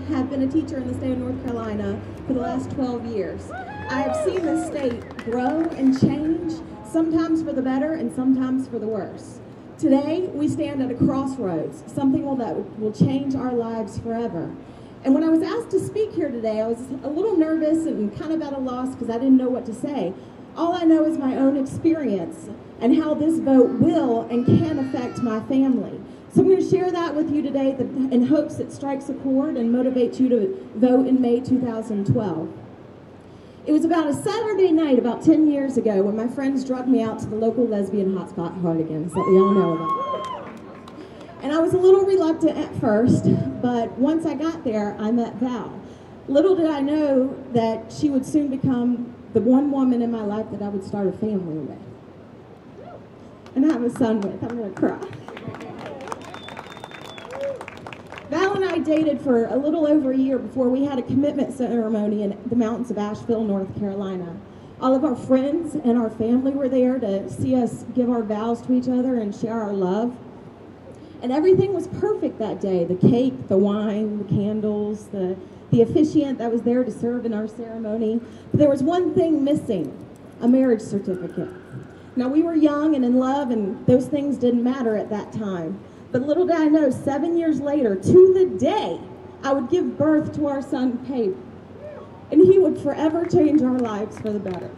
have been a teacher in the state of North Carolina for the last 12 years. I have seen the state grow and change, sometimes for the better and sometimes for the worse. Today, we stand at a crossroads, something that will change our lives forever. And when I was asked to speak here today, I was a little nervous and kind of at a loss because I didn't know what to say. All I know is my own experience and how this vote will and can affect my family. So I'm going to share that with you today in hopes it strikes a chord and motivates you to vote in May 2012. It was about a Saturday night about 10 years ago when my friends drugged me out to the local lesbian hotspot, Hardigans, that we all know about. And I was a little reluctant at first, but once I got there, I met Val. Little did I know that she would soon become the one woman in my life that I would start a family with. And have a son with. I'm going to cry. Val and I dated for a little over a year before we had a commitment ceremony in the mountains of Asheville, North Carolina. All of our friends and our family were there to see us give our vows to each other and share our love. And everything was perfect that day. The cake, the wine, the candles, the officiant that was there to serve in our ceremony. But there was one thing missing, a marriage certificate. Now, we were young and in love, and those things didn't matter at that time. But little did I know, 7 years later, to the day, I would give birth to our son, Peyton. And he would forever change our lives for the better.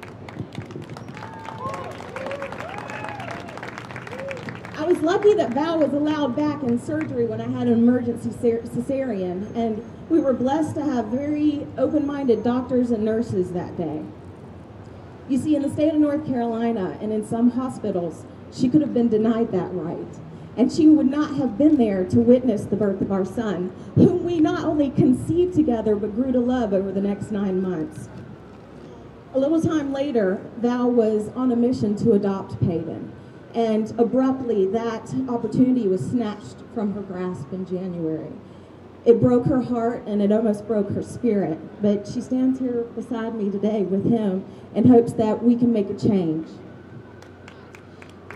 I was lucky that Val was allowed back in surgery when I had an emergency cesarean, and we were blessed to have very open-minded doctors and nurses that day. You see, in the state of North Carolina and in some hospitals, she could have been denied that right. And she would not have been there to witness the birth of our son, whom we not only conceived together, but grew to love over the next 9 months. A little time later, Val was on a mission to adopt Peyton. And abruptly, that opportunity was snatched from her grasp in January. It broke her heart and it almost broke her spirit. But she stands here beside me today with him in hopes that we can make a change.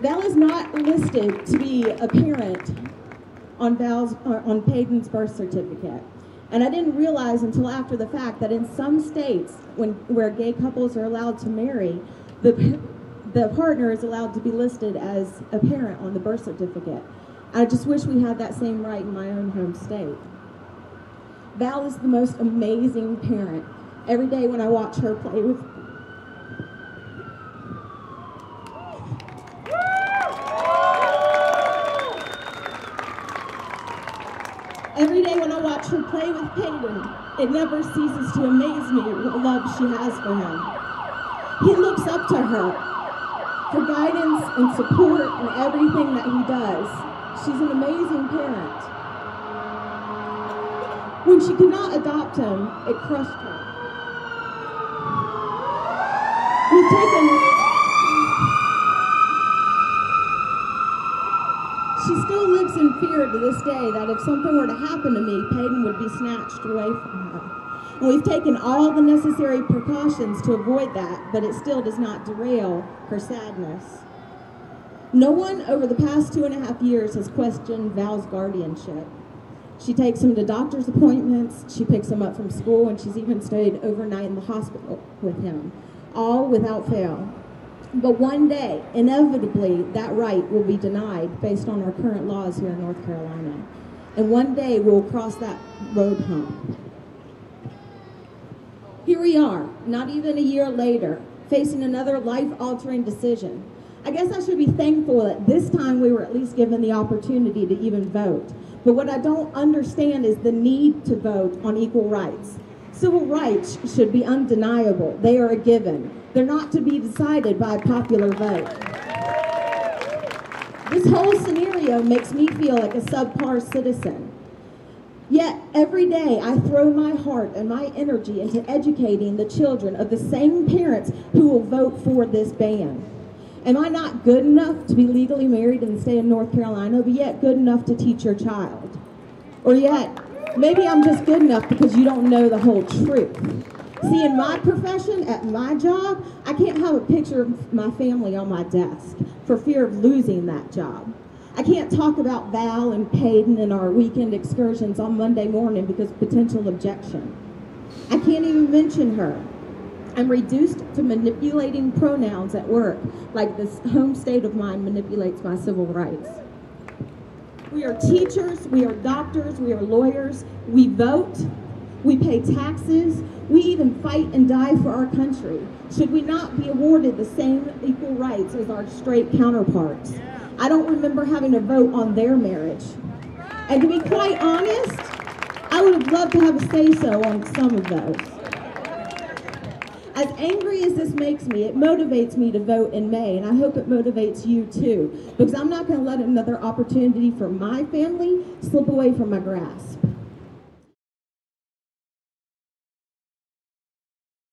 Val is not listed to be a parent on Peyton's birth certificate. And I didn't realize until after the fact that in some states where gay couples are allowed to marry, the partner is allowed to be listed as a parent on the birth certificate. I just wish we had that same right in my own home state. Val is the most amazing parent. Every day when I watch her play with Peyton, it never ceases to amaze me what love she has for him. He looks up to her for guidance and support in everything that he does. She's an amazing parent. When she could not adopt him, it crushed her. She still lives in fear to this day that if something were to happen to me, Peyton would be snatched away from her. And we've taken all the necessary precautions to avoid that, but it still does not derail her sadness. No one over the past 2.5 years has questioned Val's guardianship. She takes him to doctor's appointments, she picks him up from school, and she's even stayed overnight in the hospital with him, all without fail. But one day, inevitably, that right will be denied based on our current laws here in North Carolina. And one day we'll cross that road hump. Here we are, not even a year later, facing another life-altering decision. I guess I should be thankful that this time we were at least given the opportunity to even vote. But what I don't understand is the need to vote on equal rights. Civil rights should be undeniable. They are a given. They're not to be decided by a popular vote. This whole scenario makes me feel like a subpar citizen. Yet, every day I throw my heart and my energy into educating the children of the same parents who will vote for this ban. Am I not good enough to be legally married in the state of North Carolina, but yet good enough to teach your child? Or yet, maybe I'm just good enough because you don't know the whole truth. See, in my profession, at my job, I can't have a picture of my family on my desk for fear of losing that job. I can't talk about Val and Peyton and our weekend excursions on Monday morning because of potential objection. I can't even mention her. I'm reduced to manipulating pronouns at work, like this home state of mine manipulates my civil rights. We are teachers, we are doctors, we are lawyers, we vote, we pay taxes, we even fight and die for our country. Should we not be awarded the same equal rights as our straight counterparts? I don't remember having to vote on their marriage. And to be quite honest, I would have loved to have a say-so on some of those. As angry as this makes me, it motivates me to vote in May, and I hope it motivates you too, because I'm not going to let another opportunity for my family slip away from my grasp.